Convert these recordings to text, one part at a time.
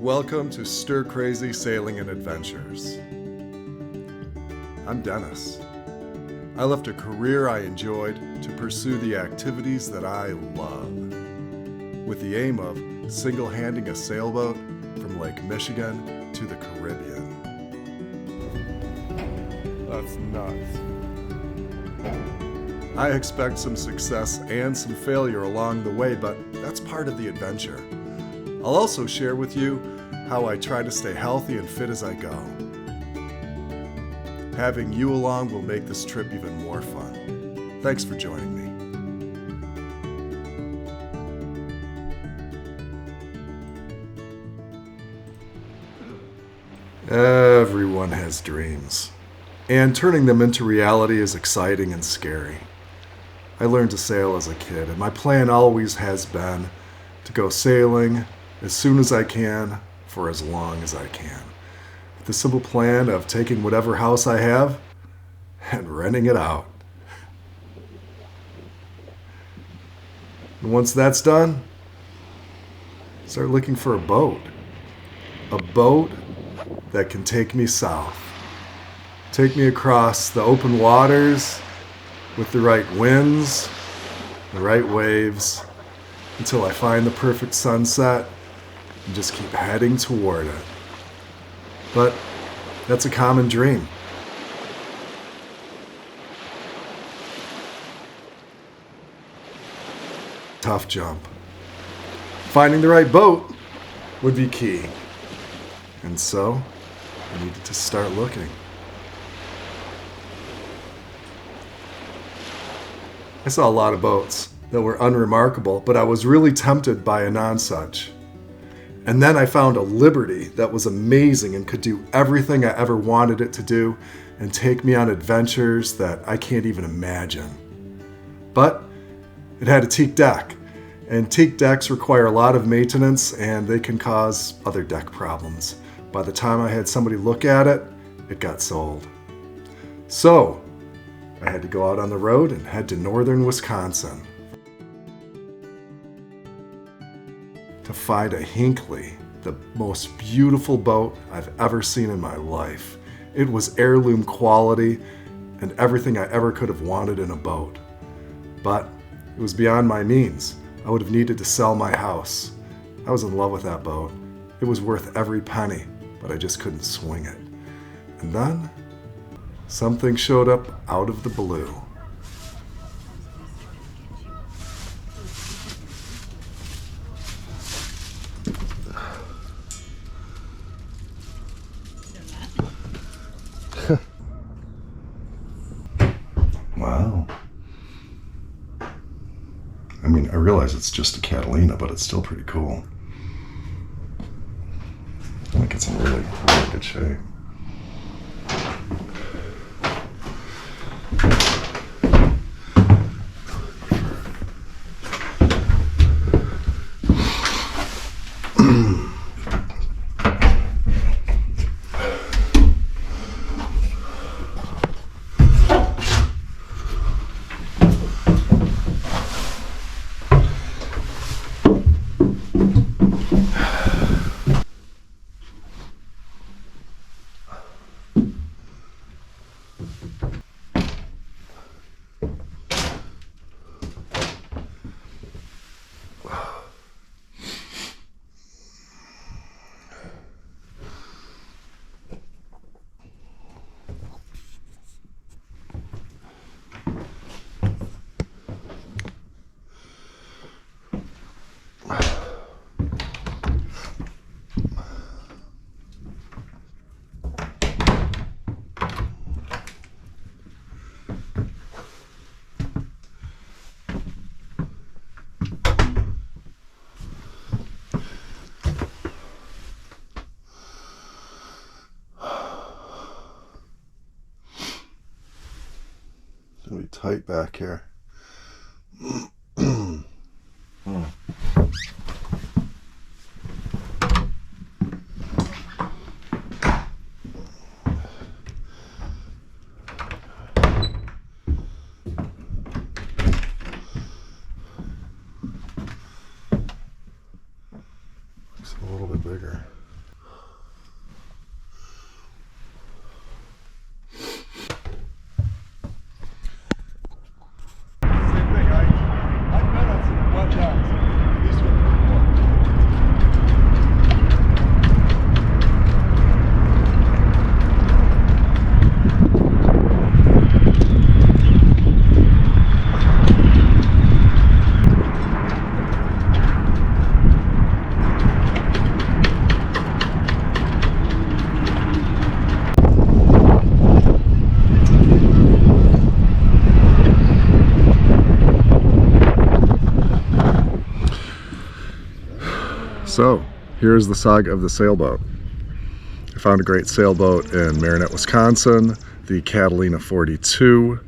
Welcome to Stir Crazy Sailing and Adventures. I'm Dennis. I left a career I enjoyed to pursue the activities that I love, with the aim of single-handing a sailboat from Lake Michigan to the Caribbean. That's nuts. I expect some success and some failure along the way, but that's part of the adventure. I'll also share with you how I try to stay healthy and fit as I go. Having you along will make this trip even more fun. Thanks for joining me. Everyone has dreams, and turning them into reality is exciting and scary. I learned to sail as a kid, and my plan always has been to go sailing as soon as I can for as long as I can, with the simple plan of taking whatever house I have and renting it out. And once that's done, start looking for a boat that can take me south, take me across the open waters with the right winds, the right waves, until I find the perfect sunset and just keep heading toward it. But that's a common dream. Tough jump. Finding the right boat would be key. And so I needed to start looking. I saw a lot of boats that were unremarkable, but I was really tempted by a non-such. And then I found a Liberty that was amazing and could do everything I ever wanted it to do and take me on adventures that I can't even imagine. But it had a teak deck, and teak decks require a lot of maintenance and they can cause other deck problems. By the time I had somebody look at it, it got sold. So I had to go out on the road and head to northern Wisconsin to find a Hinckley, the most beautiful boat I've ever seen in my life. It was heirloom quality and everything I ever could have wanted in a boat. But it was beyond my means. I would have needed to sell my house. I was in love with that boat. It was worth every penny, but I just couldn't swing it. And then something showed up out of the blue. Wow. I mean, I realize it's just a Catalina, but it's still pretty cool. I think it's in really, really good shape. It's gonna be tight back here. Looks a little bit bigger. So, here's the saga of the sailboat. I found a great sailboat in Marinette, Wisconsin, the Catalina 42.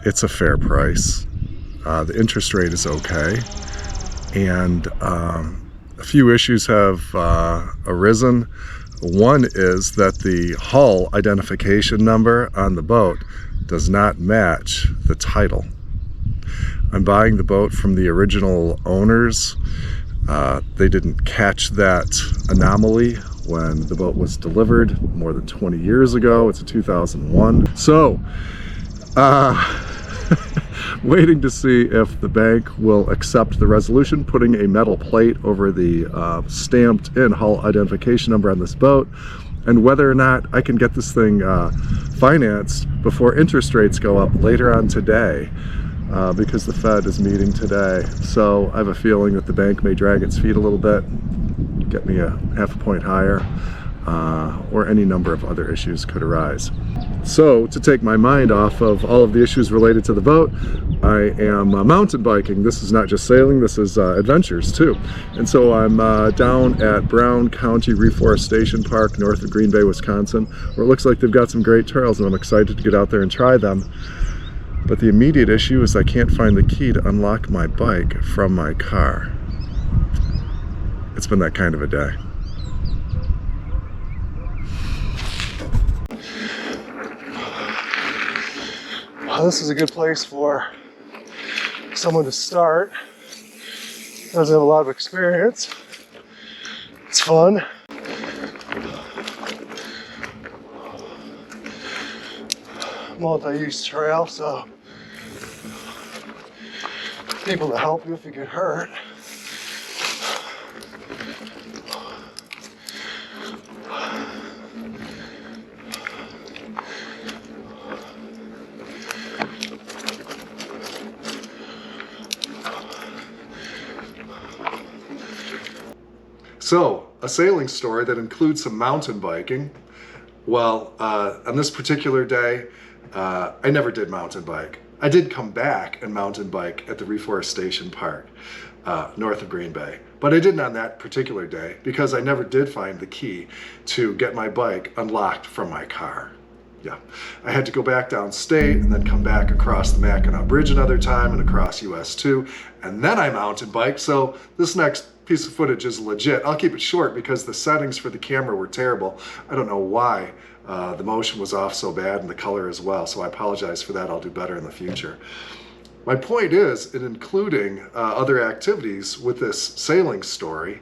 It's a fair price. The interest rate is okay. And a few issues have arisen. One is that the hull identification number on the boat does not match the title. I'm buying the boat from the original owners. They didn't catch that anomaly when the boat was delivered more than 20 years ago. It's a 2001. So, waiting to see if the bank will accept the resolution, putting a metal plate over the stamped in hull identification number on this boat, and whether or not I can get this thing financed before interest rates go up later on today. Because the Fed is meeting today. So I have a feeling that the bank may drag its feet a little bit, get me a half a point higher, or any number of other issues could arise. So to take my mind off of all of the issues related to the boat, I am mountain biking. This is not just sailing, this is adventures too. And so I'm down at Brown County Reforestation Park north of Green Bay, Wisconsin, where it looks like they've got some great trails, and I'm excited to get out there and try them. But the immediate issue is I can't find the key to unlock my bike from my car. It's been that kind of a day. Well, this is a good place for someone to start. Doesn't have a lot of experience. It's fun. Multi-use trail, so people to help you if you get hurt. So, a sailing story that includes some mountain biking. Well, on this particular day, I never did mountain bike. I did come back and mountain bike at the Reforestation Park, north of Green Bay. But I didn't on that particular day because I never did find the key to get my bike unlocked from my car. Yeah, I had to go back downstate and then come back across the Mackinac Bridge another time and across US 2, and then I mountain biked. So this next piece of footage is legit. I'll keep it short because the settings for the camera were terrible. I don't know why. The motion was off so bad and the color as well, so I apologize for that. I'll do better in the future. My point is, in including other activities with this sailing story,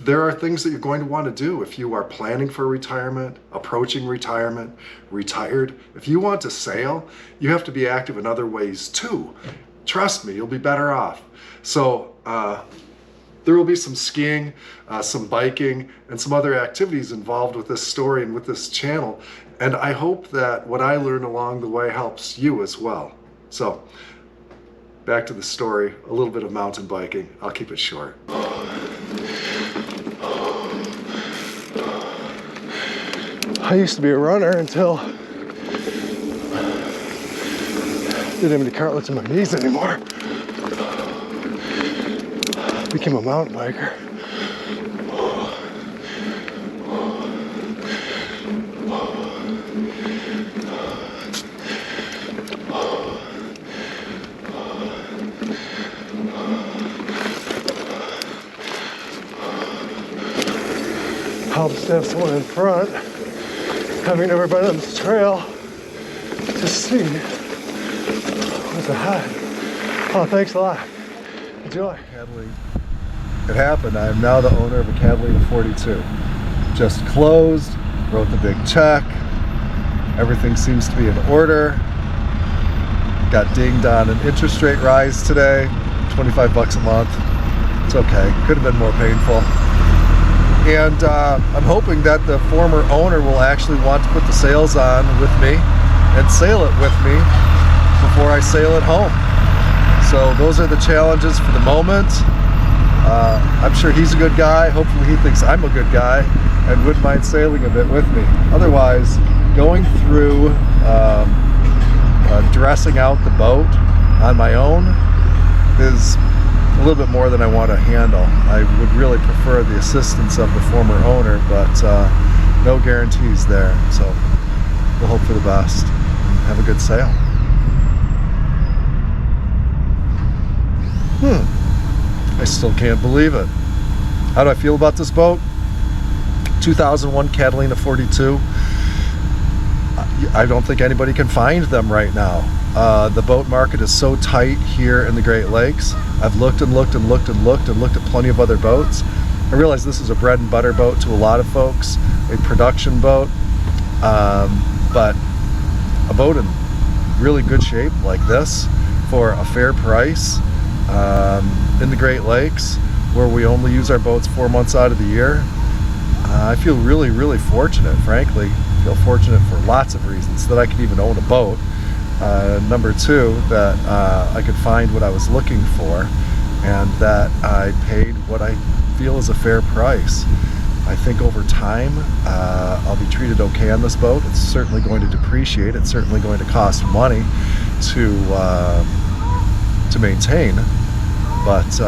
there are things that you're going to want to do if you are planning for retirement, approaching retirement, retired. If you want to sail, you have to be active in other ways too. Trust me, you'll be better off. So, there will be some skiing, some biking, and some other activities involved with this story and with this channel. And I hope that what I learn along the way helps you as well. So, back to the story, a little bit of mountain biking. I'll keep it short. I used to be a runner until I didn't have any cartilage in my knees anymore. Became a mountain biker. Helps to have someone in front, having never been on this trail, to see what's ahead. Oh, thanks a lot. Enjoy. It happened. I am now the owner of a Catalina 42. Just closed, wrote the big check. Everything seems to be in order. Got dinged on an interest rate rise today, 25 bucks a month. It's okay. Could have been more painful. And I'm hoping that the former owner will actually want to put the sails on with me and sail it with me before I sail it home. So those are the challenges for the moment. I'm sure he's a good guy. Hopefully he thinks I'm a good guy and wouldn't mind sailing a bit with me. Otherwise, going through dressing out the boat on my own is a little bit more than I want to handle. I would really prefer the assistance of the former owner, but no guarantees there. So we'll hope for the best and have a good sail. I still can't believe it. How do I feel about this boat? 2001 Catalina 42. I don't think anybody can find them right now. The boat market is so tight here in the Great Lakes. I've looked and looked and looked and looked and looked at plenty of other boats. I realize this is a bread and butter boat to a lot of folks, a production boat, but a boat in really good shape like this for a fair price in the Great Lakes, where we only use our boats 4 months out of the year. I feel really, really fortunate, frankly. I feel fortunate for lots of reasons that I could even own a boat. Number two, that I could find what I was looking for, and that I paid what I feel is a fair price. I think over time I'll be treated okay on this boat. It's certainly going to depreciate. It's certainly going to cost money to maintain, but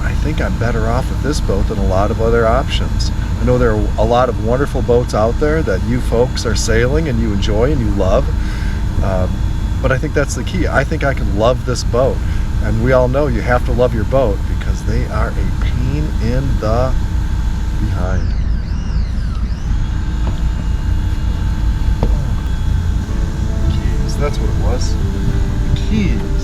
I think I'm better off with this boat than a lot of other options. I know there are a lot of wonderful boats out there that you folks are sailing and you enjoy and you love, but I think that's the key. I think I can love this boat, and we all know you have to love your boat because they are a pain in the behind. Keys, that's what it was. Keys.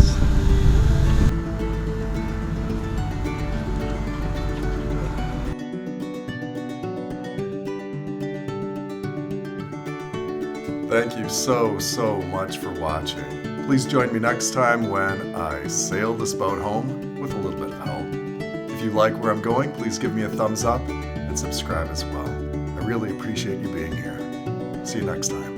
Thank you so much for watching. Please join me next time when I sail this boat home with a little bit of help. If you like where I'm going, please give me a thumbs up and subscribe as well. I really appreciate you being here. See you next time.